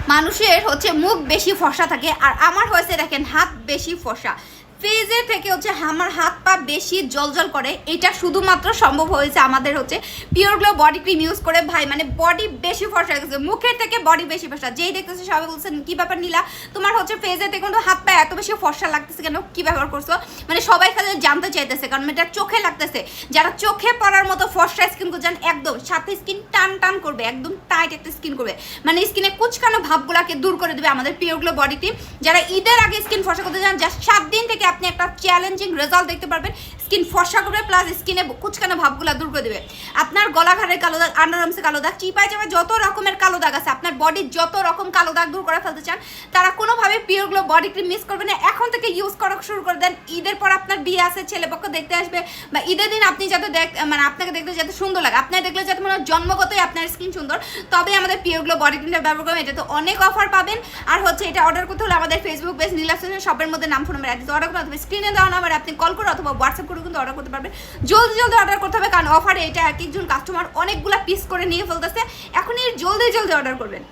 মানুষের হচ্ছে মুখ বেশি ফর্সা থাকে, আর আমার হয়েছে দেখেন হাত বেশি ফর্সা। ফেজে থেকে হচ্ছে আমার হাত পা বেশি জলজল করে, এটা শুধুমাত্র সম্ভব হয়েছে আমাদের হচ্ছে pure glow body cream use করে। ভাই মানে বডি বেশি ফর্সা হয়ে গেছে, মুখের থেকে বডি বেশি ফর্সা। যেই দেখতেছে সবাই বলছেন কি ব্যাপার নীলা, তোমার হচ্ছে ফেজে থেকে কিন্তু হাত পা এত বেশি ফর্সা লাগতেছে কেন, কি ব্যবহার করছো? মানে সবাই খালি জানতে চাইতেছে, কারণ এটা চোখে লাগতেছে। যারা চোখে পড়ার মতো ফর্সা স্কিন করছেন একদম সাথে স্কিন টান টান করবে, একদম টাইট একটা স্কিন করবে, মানে স্কিনে কুচকানো ভাবগুলোকে দূর করে দেবে আমাদের পিওর গ্লো বডি ক্রিম। যারা ঈদের আগে স্কিন ফর্সা করতে চান, জাস্ট 7 দিন থেকে আপনি একটা চ্যালেঞ্জিং রেজাল্ট দেখতে পারবেন। স্কিন ফর্সা করবে প্লাস স্কিনে কুচকানো ভাবগুলো দূর করে দেবে। আপনার গলাঘাটের কালো দাগ, আন্ডারআর্মসে কালো দাগ, চিপায় চাপায় যত রকমের কালো দাগ আছে, আপনার বডির যত রকম কালো দাগ দূর করে ফেলতে চান, তারা কোনোভাবে pure glow body cream miss করবেন না। এখন থেকে ইউজ করা শুরু করে দেন। ঈদের পর আপনার বিয়ে আছে, ছেলেপক্ষ দেখতে আসবে, বা ঈদের দিন আপনি যাতে মানে আপনাকে দেখতে যাতে সুন্দর লাগে, আপনার দেখলে যাতে মনে হয় জন্মগতই আপনার স্কিন সুন্দর, তবে আমাদের পিওর গ্লো বডি ক্রিমটা ব্যবহার করবেন। এটা তো অনেক অফার পাবেন। আর হচ্ছে এটা অর্ডার করতে হলে আমাদের ফেসবুক পেজ নীলা শপের মধ্যে নাম ফোন নাম্বার অ্যাড্রেস অর্ডার করতে হবে, স্ক্রিনে দেওয়া নাম্বারে আপনি কল করে অথবা হোয়াটসঅ্যাপ করে কিন্তু অর্ডার করতে পারবেন। জলদি জলদি অর্ডার করতে হবে, কারণ অফারে এটা এক একজন কাস্টমার অনেকগুলা পিস করে নিয়ে ফেলতেছে। এখনই জলদি জলদি অর্ডার করবেন।